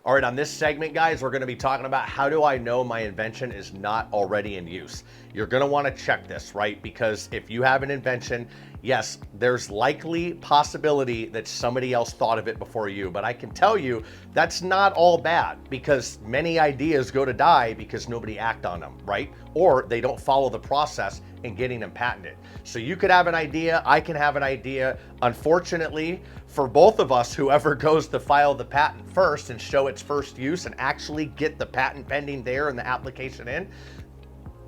All right, on this segment, guys, we're going to be talking about how do I know my invention is not already in use. You're going to want to check this, right? Because if you have an invention, yes, there's likely possibility that somebody else thought of it before you, but I can tell you that's not all bad, because many ideas go to die because nobody act on them, right? Or they don't follow the process in getting them patented. So you could have an idea, I can have an idea. Unfortunately, for both of us, whoever goes to file the patent first and show its first use and actually get the patent pending there and the application in,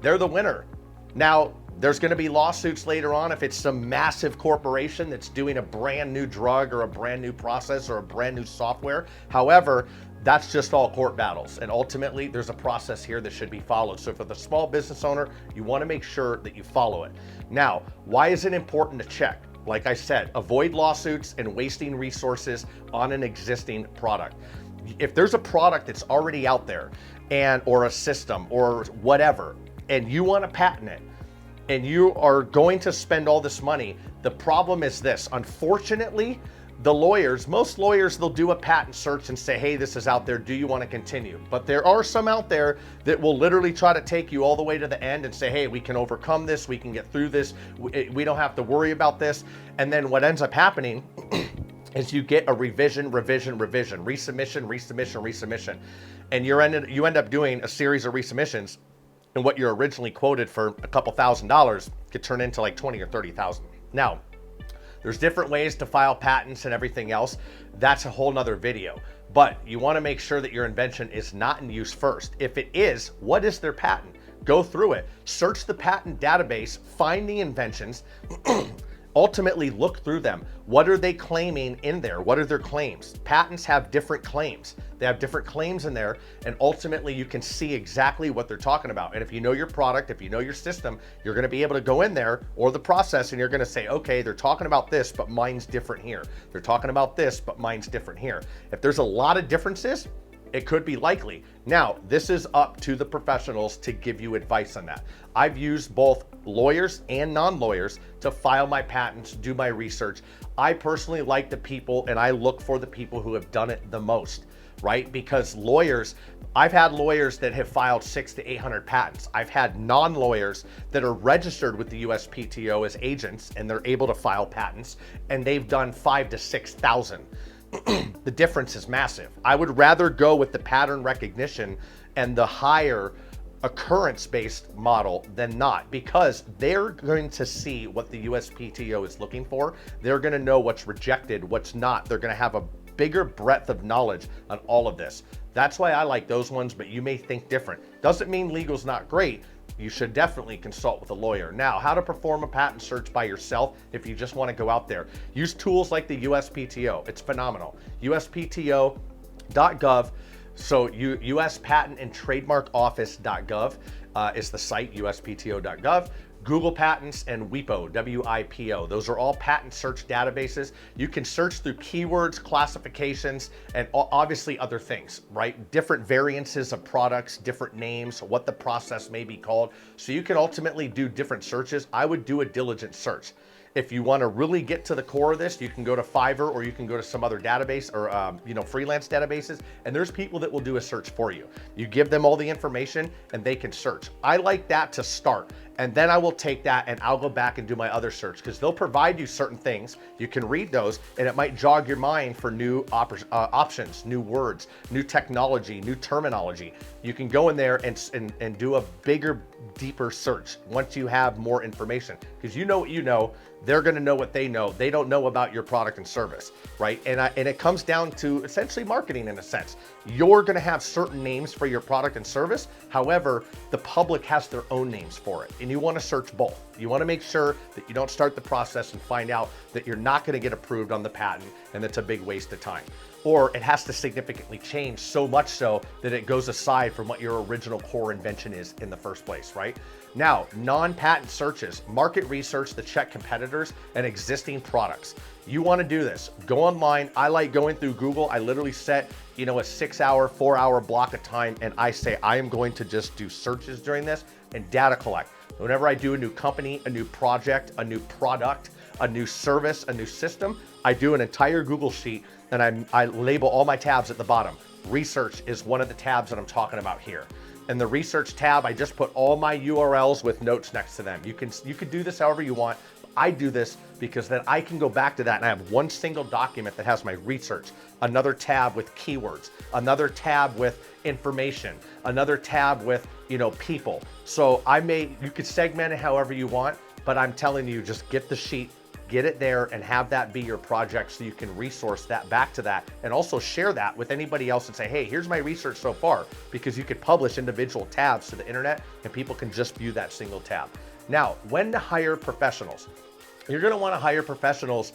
they're the winner. Now, there's going to be lawsuits later on if it's some massive corporation that's doing a brand new drug or a brand new process or a brand new software. However, that's just all court battles. And ultimately, there's a process here that should be followed. So for the small business owner, you want to make sure that you follow it. Now, why is it important to check? Like I said, avoid lawsuits and wasting resources on an existing product. If there's a product that's already out there or a system or whatever, and you want to patent it, and you are going to spend all this money, the problem is this. Unfortunately, most lawyers, they'll do a patent search and say, hey, this is out there, do you want to continue? But there are some out there that will literally try to take you all the way to the end and say, hey, we can overcome this, we can get through this, we don't have to worry about this. And then what ends up happening is you get a revision, resubmission. And you end up doing a series of resubmissions, and what you're originally quoted for a couple $1,000s could turn into like 20 or 30,000. Now, there's different ways to file patents and everything else. That's a whole nother video. But you want to make sure that your invention is not in use first. If it is, what is their patent? Go through it, search the patent database, find the inventions, ultimately look through them. What are they claiming in there? What are their claims? Patents have different claims. They have different claims in there, and ultimately you can see exactly what they're talking about. And if you know your product, if you know your system, you're gonna be able to go in there or the process and you're gonna say, okay, they're talking about this, but mine's different here. They're talking about this, but mine's different here. If there's a lot of differences, it could be likely. Now, this is up to the professionals to give you advice on that. I've used both lawyers and non-lawyers to file my patents, do my research. I personally like the people, and I look for the people who have done it the most, right? Because lawyers, I've had lawyers that have filed 600 to 800 patents. I've had non-lawyers that are registered with the USPTO as agents, and they're able to file patents, and they've done 5,000 to 6,000. The difference is massive. I would rather go with the pattern recognition and the higher occurrence-based model than not, because they're going to see what the USPTO is looking for. They're going to know what's rejected, what's not. They're going to have a bigger breadth of knowledge on all of this. That's why I like those ones, but you may think different. Doesn't mean legal's not great. You should definitely consult with a lawyer. Now, how to perform a patent search by yourself if you just want to go out there. Use tools like the USPTO. It's phenomenal. USPTO.gov. So US Patent and Trademark Office.gov is the site, USPTO.gov. Google Patents and WIPO, W-I-P-O. Those are all patent search databases. You can search through keywords, classifications, and obviously other things, right? Different variances of products, different names, what the process may be called. So you can ultimately do different searches. I would do a diligent search. If you want to really get to the core of this, you can go to Fiverr or you can go to some other database or freelance databases, and there's people that will do a search for you. You give them all the information and they can search. I like that to start. And then I will take that and I'll go back and do my other search, because they'll provide you certain things. You can read those and it might jog your mind for new options, new words, new technology, new terminology. You can go in there and do a bigger, deeper search once you have more information, because you know what you know, they're going to know what they know. They don't know about your product and service, right? And it comes down to essentially marketing in a sense. You're going to have certain names for your product and service. However, the public has their own names for it, and you want to search both. You want to make sure that you don't start the process and find out that you're not going to get approved on the patent, and that's a big waste of time. Or it has to significantly change, so much so that it goes aside from what your original core invention is in the first place, right? Now, non-patent searches, market research to check competitors and existing products. You want to do this, go online. I like going through Google. I literally set, a 6-hour, 4-hour block of time, and I say I am going to just do searches during this and data collect. Whenever I do a new company, a new project, a new product, a new service, a new system, I do an entire Google sheet and I label all my tabs at the bottom. Research is one of the tabs that I'm talking about here. In the research tab, I just put all my URLs with notes next to them. You could do this however you want. I do this because then I can go back to that and I have one single document that has my research, another tab with keywords, another tab with information, another tab with, people. So you could segment it however you want, but I'm telling you, just get the sheet, get it there and have that be your project so you can resource that back to that and also share that with anybody else and say, hey, here's my research so far, because you could publish individual tabs to the internet and people can just view that single tab. Now, when to hire professionals? You're gonna wanna hire professionals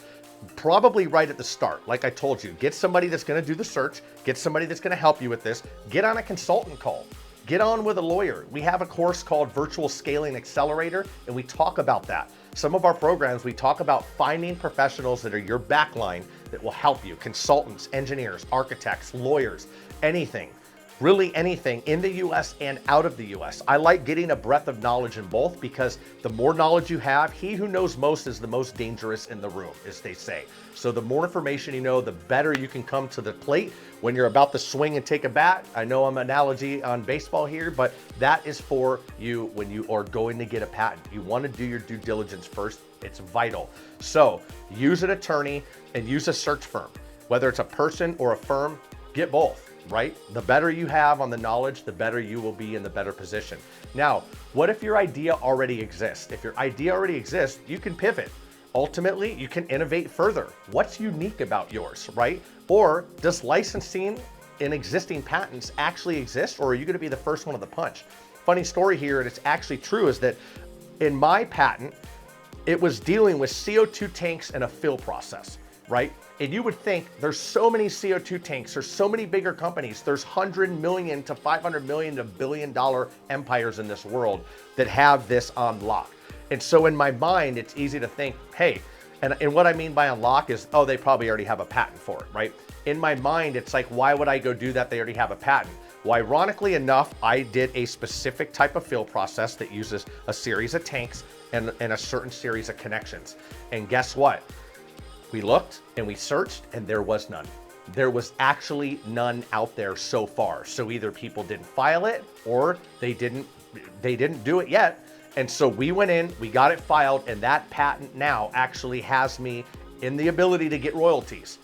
probably right at the start. Like I told you, get somebody that's gonna do the search, get somebody that's gonna help you with this, get on a consultant call. Get on with a lawyer. We have a course called Virtual Scaling Accelerator, and we talk about that. Some of our programs, we talk about finding professionals that are your backline that will help you. Consultants, engineers, architects, lawyers, anything. Really anything in the US and out of the US. I like getting a breadth of knowledge in both because the more knowledge you have, he who knows most is the most dangerous in the room, as they say. So the more information you know, the better you can come to the plate when you're about to swing and take a bat. I know I'm an analogy on baseball here, but that is for you when you are going to get a patent. You want to do your due diligence first. It's vital. So use an attorney and use a search firm. Whether it's a person or a firm, get both. Right? The better you have on the knowledge, the better you will be in the better position. Now, what if your idea already exists? If your idea already exists, you can pivot. Ultimately, you can innovate further. What's unique about yours, right? Or does licensing in existing patents actually exist, or are you going to be the first one of the punch? Funny story here, and it's actually true, is that in my patent, it was dealing with CO2 tanks and a fill process, right? And you would think there's so many CO2 tanks, there's so many bigger companies, there's 100 million to 500 million to $1 billion empires in this world that have this on lock. And so in my mind, it's easy to think, hey, and what I mean by unlock is, oh, they probably already have a patent for it, right? In my mind, it's like, why would I go do that? They already have a patent. Well, ironically enough, I did a specific type of fill process that uses a series of tanks and a certain series of connections. And guess what? We looked and we searched and there was none. There was actually none out there so far. So either people didn't file it or they didn't do it yet. And so we went in, we got it filed, and that patent now actually has me in the ability to get royalties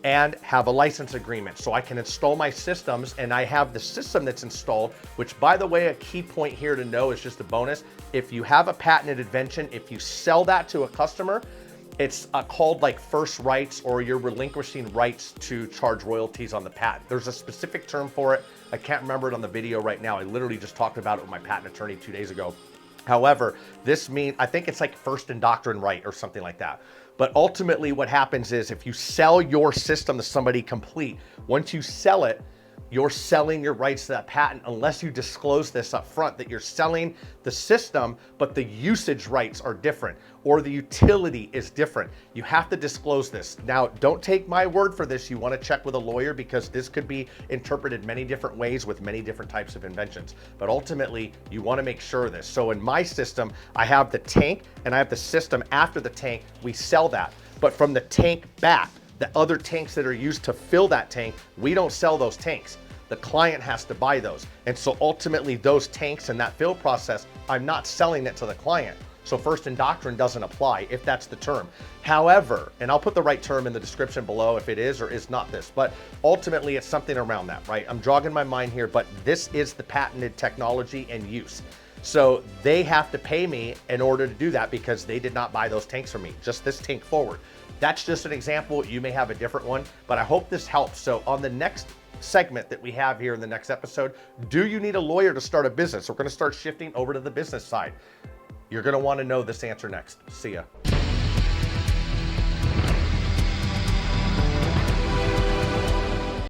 and have a license agreement so I can install my systems. And I have the system that's installed, which, by the way, a key point here to know is just a bonus. If you have a patented invention, if you sell that to a customer, it's called like first rights, or you're relinquishing rights to charge royalties on the patent. There's a specific term for it. I can't remember it on the video right now. I literally just talked about it with my patent attorney 2 days ago. However, this means, I think it's like first in doctrine right or something like that. But ultimately what happens is if you sell your system to somebody complete, once you sell it, you're selling your rights to that patent unless you disclose this up front, that you're selling the system, but the usage rights are different or the utility is different. You have to disclose this. Now, don't take my word for this. You want to check with a lawyer because this could be interpreted many different ways with many different types of inventions. But ultimately, you want to make sure of this. So in my system, I have the tank and I have the system after the tank. We sell that. But from the tank back, the other tanks that are used to fill that tank, we don't sell those tanks. The client has to buy those. And so ultimately those tanks and that fill process, I'm not selling it to the client. So first in doctrine doesn't apply if that's the term. However, and I'll put the right term in the description below if it is or is not this, but ultimately it's something around that, right? I'm jogging my mind here, but this is the patented technology and use. So they have to pay me in order to do that because they did not buy those tanks from me, just this tank forward. That's just an example. You may have a different one, but I hope this helps. So on the next segment that we have here in the next episode, do you need a lawyer to start a business? We're going to start shifting over to the business side. You're going to want to know this answer next. See ya.